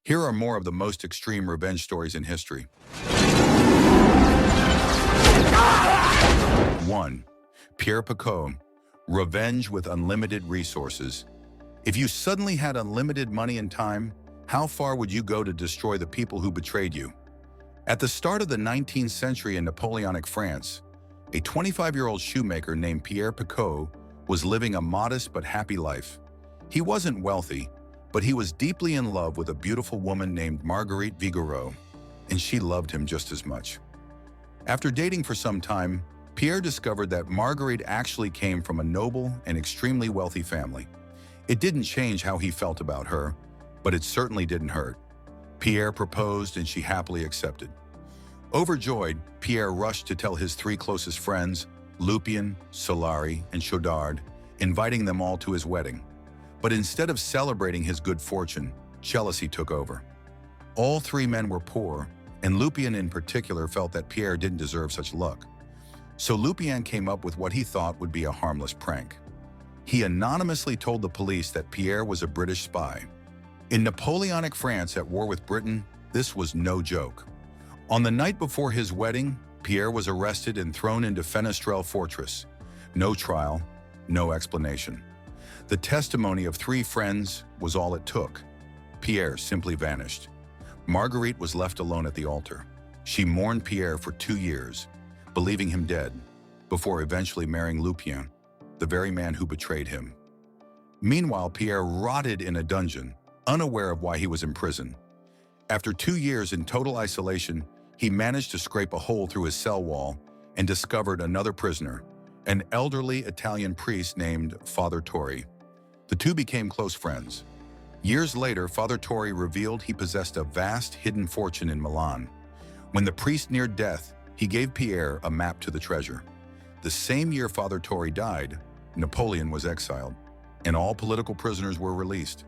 Here are more of the most extreme revenge stories in history. 1. Pierre Picot, revenge with unlimited resources. If you suddenly had unlimited money and time, how far would you go to destroy the people who betrayed you? At the start of the 19th century in Napoleonic France, a 25-year-old shoemaker named Pierre Picot was living a modest but happy life. He wasn't wealthy, but he was deeply in love with a beautiful woman named Marguerite Vigoureux, and she loved him just as much. After dating for some time, Pierre discovered that Marguerite actually came from a noble and extremely wealthy family. It didn't change how he felt about her, but it certainly didn't hurt. Pierre proposed and she happily accepted. Overjoyed, Pierre rushed to tell his three closest friends, Lupien, Solari, and Chaudard, inviting them all to his wedding. But instead of celebrating his good fortune, jealousy took over. All three men were poor, and Lupien in particular felt that Pierre didn't deserve such luck. So Lupien came up with what he thought would be a harmless prank. He anonymously told the police that Pierre was a British spy. In Napoleonic France at war with Britain, this was no joke. On the night before his wedding, Pierre was arrested and thrown into Fenestrelle Fortress. No trial, no explanation. The testimony of three friends was all it took. Pierre simply vanished. Marguerite was left alone at the altar. She mourned Pierre for 2 years, believing him dead, before eventually marrying Lupien, the very man who betrayed him. Meanwhile, Pierre rotted in a dungeon, unaware of why he was in prison. After 2 years in total isolation, he managed to scrape a hole through his cell wall and discovered another prisoner, an elderly Italian priest named Father Torri. The two became close friends. Years later, Father Torri revealed he possessed a vast hidden fortune in Milan. When the priest neared death, he gave Pierre a map to the treasure. The same year Father Torri died, Napoleon was exiled, and all political prisoners were released.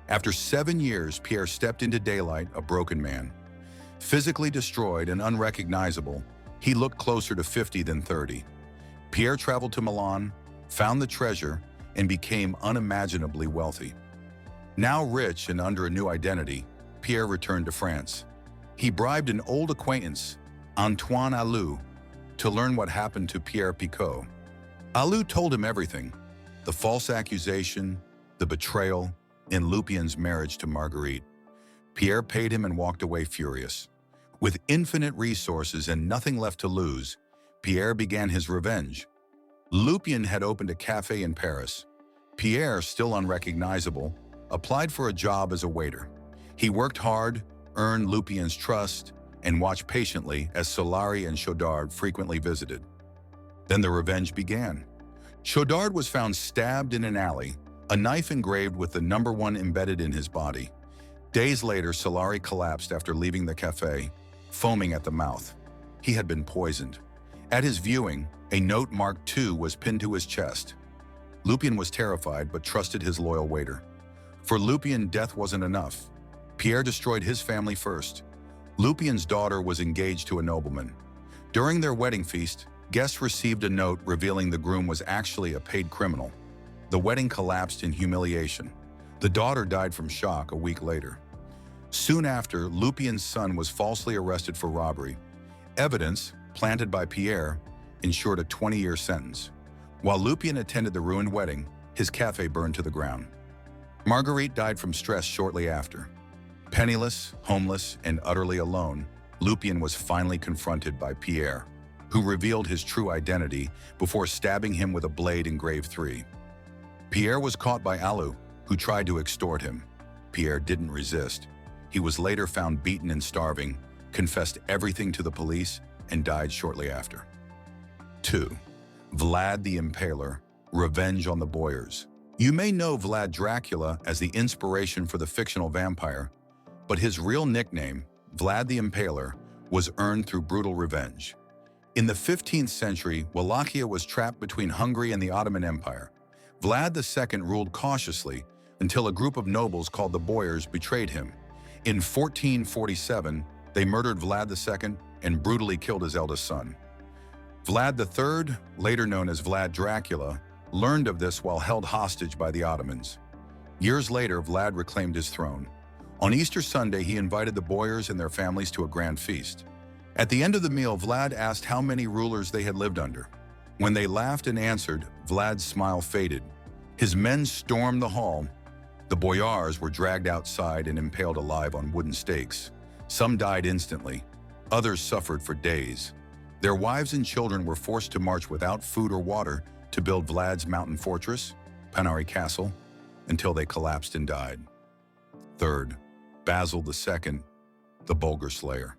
After 7 years, Pierre stepped into daylight a broken man. Physically destroyed and unrecognizable, he looked closer to 50 than 30. Pierre traveled to Milan, found the treasure, and became unimaginably wealthy. Now rich and under a new identity, Pierre returned to France. He bribed an old acquaintance, Antoine Alou, to learn what happened to Pierre Picot. Alou told him everything: the false accusation, the betrayal, and Lupien's marriage to Marguerite. Pierre paid him and walked away furious. With infinite resources and nothing left to lose, Pierre began his revenge. Lupien had opened a cafe in Paris. Pierre, still unrecognizable, applied for a job as a waiter. He worked hard, earned Lupien's trust, and watched patiently as Solari and Chaudard frequently visited. Then the revenge began. Chaudard was found stabbed in an alley, a knife engraved with the number 1 embedded in his body. Days later, Solari collapsed after leaving the cafe, foaming at the mouth. He had been poisoned. At his viewing, a note marked 2 was pinned to his chest. Lupien was terrified but trusted his loyal waiter. For Lupien, death wasn't enough. Pierre destroyed his family first. Lupien's daughter was engaged to a nobleman. During their wedding feast, guests received a note revealing the groom was actually a paid criminal. The wedding collapsed in humiliation. The daughter died from shock a week later. Soon after, Lupien's son was falsely arrested for robbery. Evidence, planted by Pierre, ensured a 20-year sentence. While Lupien attended the ruined wedding, his cafe burned to the ground. Marguerite died from stress shortly after. Penniless, homeless, and utterly alone, Lupien was finally confronted by Pierre, who revealed his true identity before stabbing him with a blade engraved 3. Pierre was caught by Alou, who tried to extort him. Pierre didn't resist. He was later found beaten and starving, confessed everything to the police, and died shortly after. 2. Vlad the Impaler, Revenge on the Boyars. You may know Vlad Dracula as the inspiration for the fictional vampire, but his real nickname, Vlad the Impaler, was earned through brutal revenge. In the 15th century, Wallachia was trapped between Hungary and the Ottoman Empire. Vlad II ruled cautiously until a group of nobles called the Boyars betrayed him. In 1447, they murdered Vlad II and brutally killed his eldest son. Vlad III, later known as Vlad Dracula, learned of this while held hostage by the Ottomans. Years later, Vlad reclaimed his throne. On Easter Sunday, he invited the boyars and their families to a grand feast. At the end of the meal, Vlad asked how many rulers they had lived under. When they laughed and answered, Vlad's smile faded. His men stormed the hall. The boyars were dragged outside and impaled alive on wooden stakes. Some died instantly. Others suffered for days. Their wives and children were forced to march without food or water to build Vlad's mountain fortress, Panari Castle, until they collapsed and died. Third, Basil II, the Bulgar Slayer.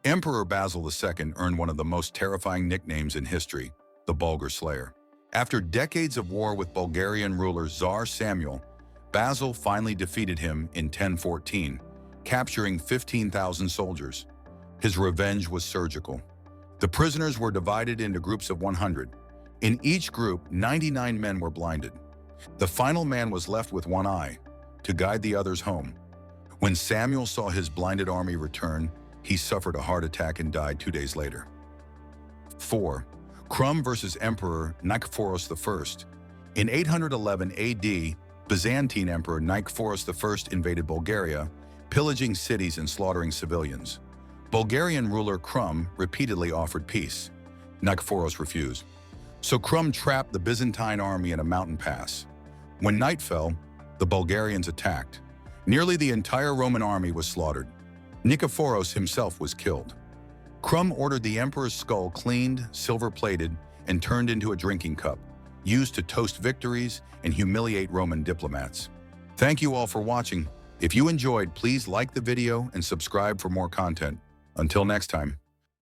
Emperor Basil II earned one of the most terrifying nicknames in history, the Bulgar Slayer. After decades of war with Bulgarian ruler Tsar Samuel, Basil finally defeated him in 1014, capturing 15,000 soldiers. His revenge was surgical. The prisoners were divided into groups of 100. In each group, 99 men were blinded. The final man was left with one eye, to guide the others home. When Samuel saw his blinded army return, he suffered a heart attack and died 2 days later. 4. Krum versus Emperor Nikephoros I. In 811 AD, Byzantine Emperor Nikephoros I invaded Bulgaria, pillaging cities and slaughtering civilians. Bulgarian ruler Krum repeatedly offered peace. Nikephoros refused. So Krum trapped the Byzantine army in a mountain pass. When night fell, the Bulgarians attacked. Nearly the entire Roman army was slaughtered. Nikephoros himself was killed. Krum ordered the emperor's skull cleaned, silver-plated, and turned into a drinking cup, used to toast victories and humiliate Roman diplomats. Thank you all for watching. If you enjoyed, please like the video and subscribe for more content. Until next time.